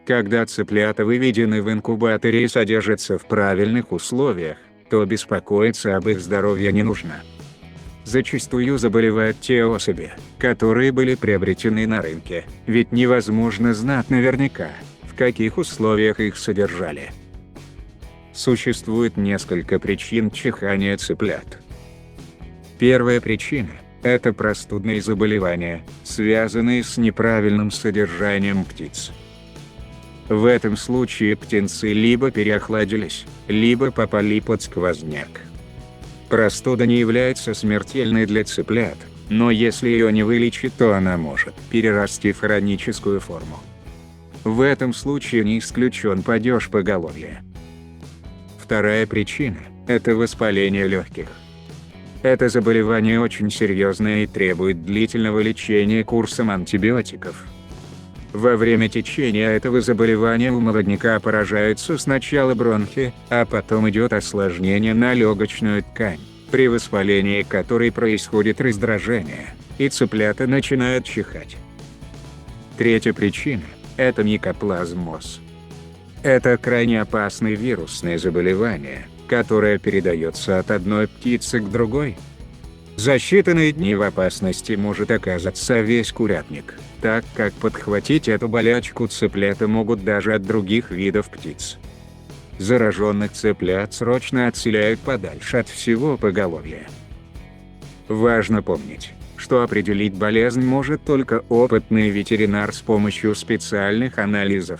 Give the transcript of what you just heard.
Когда цыплята выведены в инкубаторе и содержатся в правильных условиях, то беспокоиться об их здоровье не нужно. Зачастую заболевают те особи, которые были приобретены на рынке, ведь невозможно знать наверняка, в каких условиях их содержали. Существует несколько причин чихания цыплят. Первая причина – это простудные заболевания, связанные с неправильным содержанием птиц. В этом случае птенцы либо переохладились, либо попали под сквозняк. Простуда не является смертельной для цыплят, но если ее не вылечить, то она может перерасти в хроническую форму. В этом случае не исключен падеж поголовья. Вторая причина – это воспаление легких. Это заболевание очень серьезное и требует длительного лечения курсом антибиотиков. Во время течения этого заболевания у молодняка поражаются сначала бронхи, а потом идет осложнение на легочную ткань, при воспалении которой происходит раздражение, и цыплята начинают чихать. Третья причина – это микоплазмоз. Это крайне опасное вирусное заболевание, которое передается от одной птицы к другой. За считанные дни в опасности может оказаться весь курятник, так как подхватить эту болячку цыплята могут даже от других видов птиц. Зараженных цыплят срочно отселяют подальше от всего поголовья. Важно помнить, что определить болезнь может только опытный ветеринар с помощью специальных анализов.